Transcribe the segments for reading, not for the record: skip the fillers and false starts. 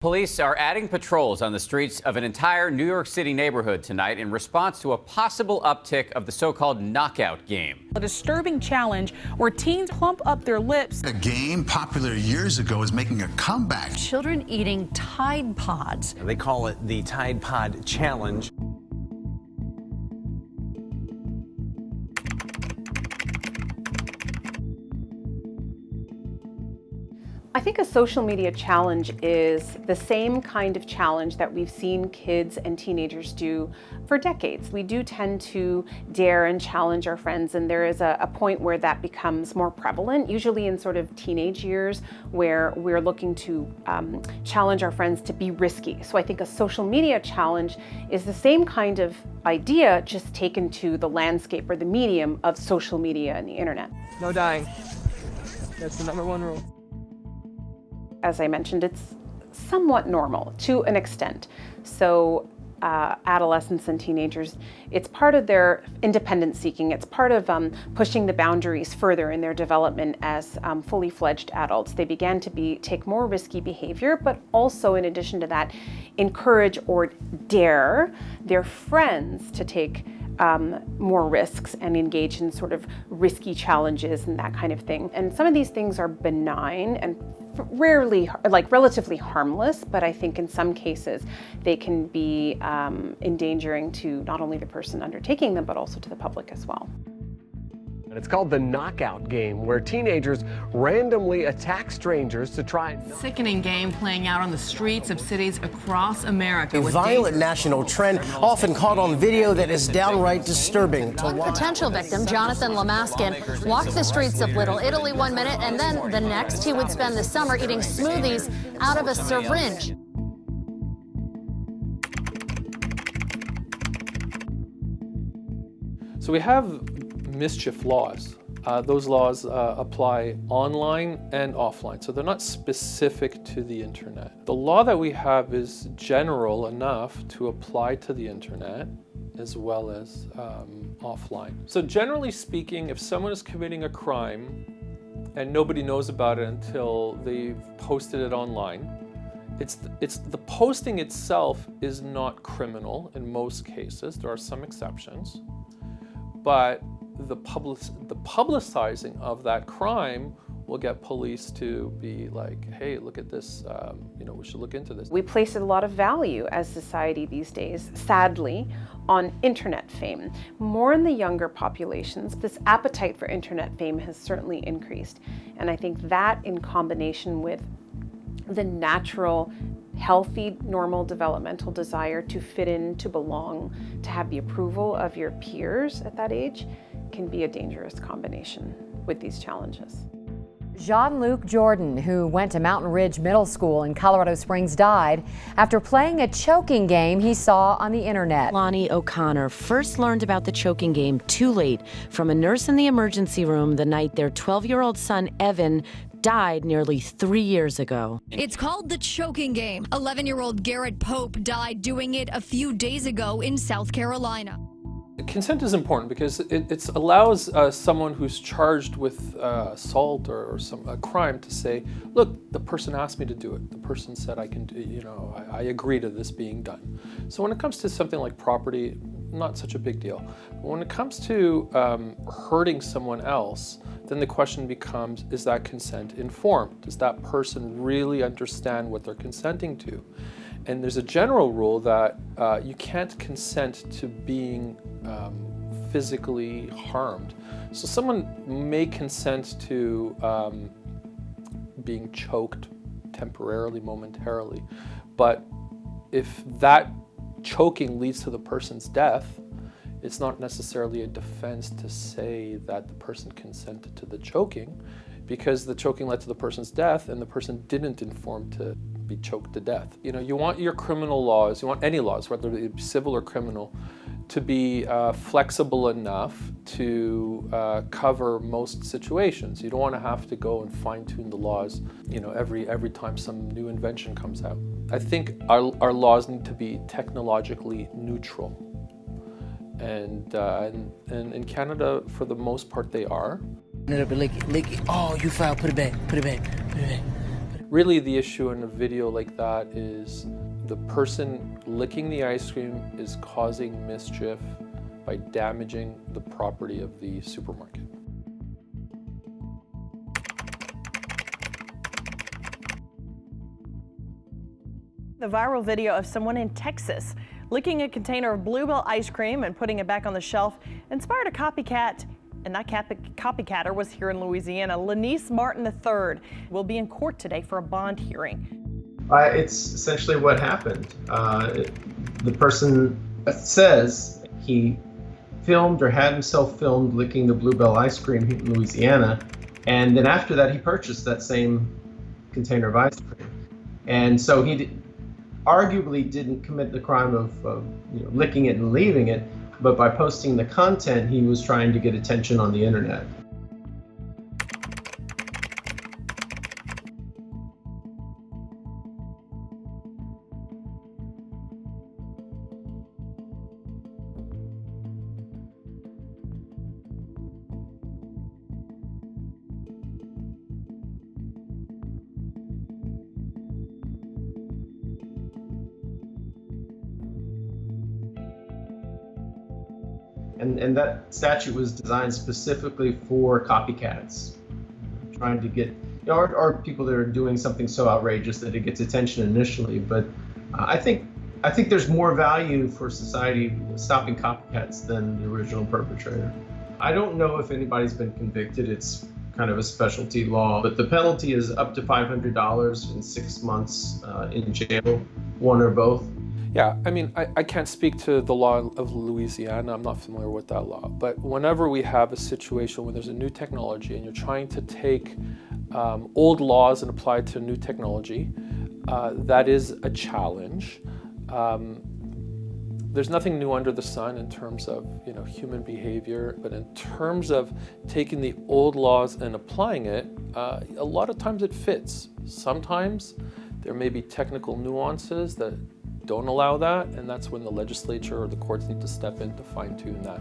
Police are adding patrols on the streets of an entire New York City neighborhood tonight in response to a possible uptick of the so-called knockout game. A disturbing challenge where teens plump up their lips. A game popular years ago is making a comeback. Children eating Tide Pods. They call it the Tide Pod Challenge. I think a social media challenge is the same kind of challenge that we've seen kids and teenagers do for decades. We do tend to dare and challenge our friends, and there is a point where that becomes more prevalent, usually in sort of teenage years, where we're looking to challenge our friends to be risky. So I think a social media challenge is the same kind of idea, just taken to the landscape or the medium of social media and the internet. No dying. That's the #1 rule. As I mentioned, it's somewhat normal to an extent. So adolescents and teenagers, it's part of their independence seeking. It's part of pushing the boundaries further in their development as fully fledged adults. They began to take more risky behavior, but also in addition to that, encourage or dare their friends to take more risks and engage in sort of risky challenges and that kind of thing. And some of these things are benign and rarely, like relatively harmless, but I think in some cases they can be endangering to not only the person undertaking them, but also to the public as well. And it's called the knockout game, where teenagers randomly attack strangers to try and... Sickening game playing out on the streets of cities across America. A violent national trend, often caught on video, that is downright disturbing to watch. One potential victim, Jonathan Lamaskin, walked the streets of Little Italy 1 minute, and then the next he would spend the summer eating smoothies out of a syringe. So we have mischief laws. Those laws apply online and offline, so they're not specific to the internet. The law that we have is general enough to apply to the internet as well as offline. So generally speaking, if someone is committing a crime and nobody knows about it until they've posted it online, it's the posting itself is not criminal in most cases. There are some exceptions, but the publicizing of that crime will get police to be like, hey, look at this, we should look into this. We place a lot of value as society these days, sadly, on internet fame. More in the younger populations, this appetite for internet fame has certainly increased. And I think that in combination with the natural, healthy, normal developmental desire to fit in, to belong, to have the approval of your peers at that age, can be a dangerous combination with these challenges. Jean-Luc Jordan, who went to Mountain Ridge Middle School in Colorado Springs, died after playing a choking game he saw on the internet. Lonnie O'Connor first learned about the choking game too late from a nurse in the emergency room the night their 12-year-old son, Evan, died nearly 3 years ago. It's called the choking game. 11-year-old Garrett Pope died doing it a few days ago in South Carolina. Consent is important because it allows someone who's charged with assault or a crime to say, look, the person asked me to do it. The person said I can do, I agree to this being done. So when it comes to something like property, not such a big deal. But when it comes to hurting someone else, then the question becomes, is that consent informed? Does that person really understand what they're consenting to? And there's a general rule that you can't consent to being physically harmed. So someone may consent to being choked temporarily, momentarily, but if that choking leads to the person's death, it's not necessarily a defense to say that the person consented to the choking, because the choking led to the person's death and the person didn't inform to be choked to death. You want your criminal laws, you want any laws, whether they be civil or criminal, to be flexible enough to cover most situations. You don't want to have to go and fine-tune the laws, every time some new invention comes out. I think our laws need to be technologically neutral, and in Canada, for the most part, they are. Oh, you foul! Put it back! Put it back! Put it back! Really the issue in a video like that is the person licking the ice cream is causing mischief by damaging the property of the supermarket. The viral video of someone in Texas licking a container of Bluebell ice cream and putting it back on the shelf inspired a copycat, and that copycatter was here in Louisiana. Lanice Martin III will be in court today for a bond hearing. It's essentially what happened. The person says he filmed or had himself filmed licking the Bluebell ice cream in Louisiana, and then after that he purchased that same container of ice cream. And so he arguably didn't commit the crime of licking it and leaving it, but by posting the content, he was trying to get attention on the internet. And that statute was designed specifically for copycats, trying to get, or people that are doing something so outrageous that it gets attention initially. But I think there's more value for society stopping copycats than the original perpetrator. I don't know if anybody's been convicted. It's kind of a specialty law, but the penalty is up to $500 and 6 months in jail, one or both. Yeah, I mean, I can't speak to the law of Louisiana. I'm not familiar with that law. But whenever we have a situation where there's a new technology and you're trying to take old laws and apply it to new technology, that is a challenge. There's nothing new under the sun in terms of human behavior, but in terms of taking the old laws and applying it, a lot of times it fits. Sometimes there may be technical nuances that don't allow that, and that's when the legislature or the courts need to step in to fine-tune that.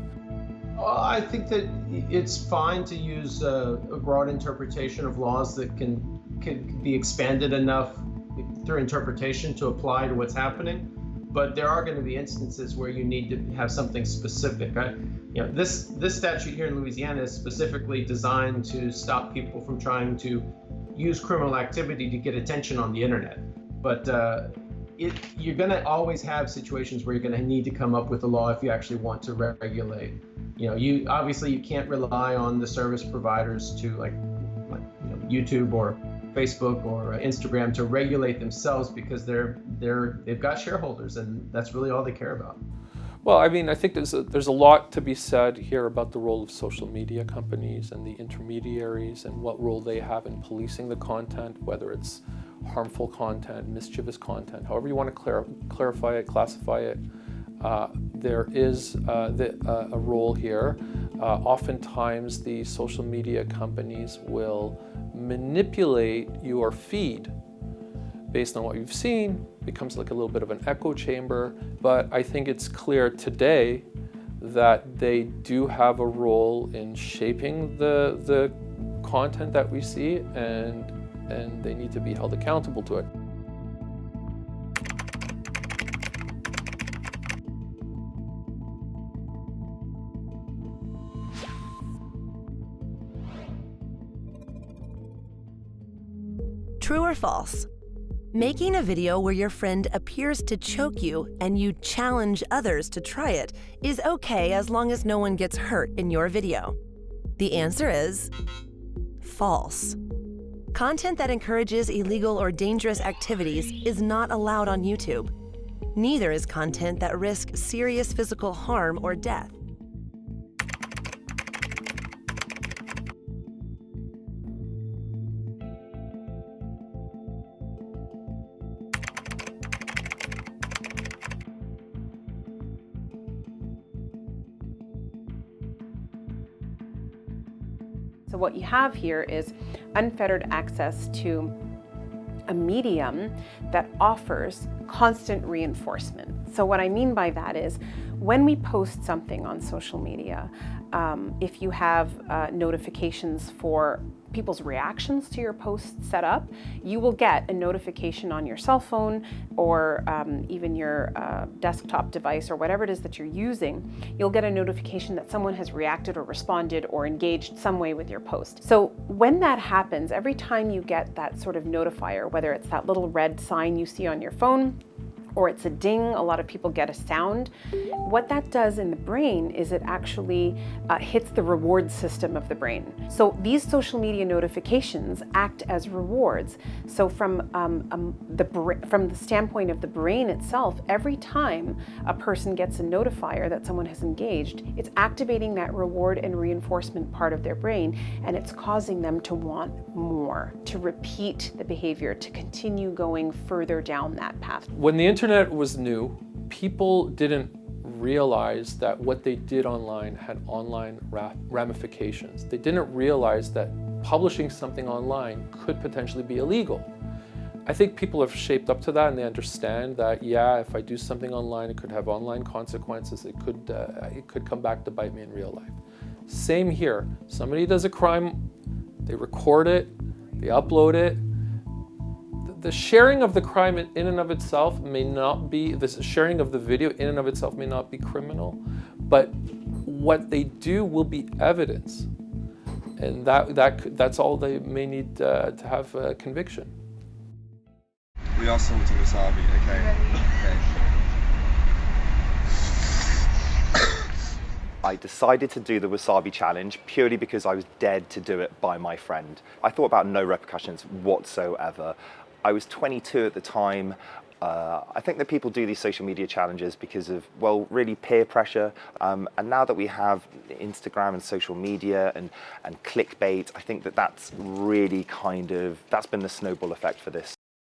I think that it's fine to use a broad interpretation of laws that can be expanded enough through interpretation to apply to what's happening, but there are going to be instances where you need to have something specific. This statute here in Louisiana is specifically designed to stop people from trying to use criminal activity to get attention on the internet, but you're going to always have situations where you're going to need to come up with a law if you actually want to regulate. Obviously you can't rely on the service providers to like YouTube or Facebook or Instagram to regulate themselves, because they've got shareholders and that's really all they care about. Well, I mean, I think there's a lot to be said here about the role of social media companies and the intermediaries and what role they have in policing the content, whether it's harmful content, mischievous content, however you want to clarify it, classify it. There is a role here. Oftentimes the social media companies will manipulate your feed based on what you've seen. Becomes like a little bit of an echo chamber, but I think it's clear today that they do have a role in shaping the content that we see, and they need to be held accountable to it. True or false? Making a video where your friend appears to choke you and you challenge others to try it is okay as long as no one gets hurt in your video. The answer is false. Content that encourages illegal or dangerous activities is not allowed on YouTube. Neither is content that risks serious physical harm or death. So what you have here is unfettered access to a medium that offers constant reinforcement. So what I mean by that is when we post something on social media, if you have notifications for people's reactions to your posts set up, you will get a notification on your cell phone or even your desktop device or whatever it is that you're using. You'll get a notification that someone has reacted or responded or engaged some way with your post. So when that happens, every time you get that sort of notifier, whether it's that little red sign you see on your phone, or it's a ding, a lot of people get a sound. What that does in the brain is it actually hits the reward system of the brain. So these social media notifications act as rewards. So from the standpoint of the brain itself, every time a person gets a notifier that someone has engaged, it's activating that reward and reinforcement part of their brain, and it's causing them to want more, to repeat the behavior, to continue going further down that path. When the internet was new, people didn't realize that what they did online had online ramifications. They didn't realize that publishing something online could potentially be illegal. I think people have shaped up to that, and they understand that, yeah, if I do something online, it could have online consequences. It could come back to bite me in real life. Same here. Somebody does a crime, they record it, they upload it. The sharing of the crime in and of itself may not be, the sharing of the video in and of itself may not be criminal, but what they do will be evidence. And that's all they may need to have a conviction. We are salting wasabi, okay? I decided to do the wasabi challenge purely because I was dead to do it by my friend. I thought about no repercussions whatsoever. I was 22 at the time. I think that people do these social media challenges because of, well, really peer pressure. And now that we have Instagram and social media and clickbait, I think that that's really that's been the snowball effect for this.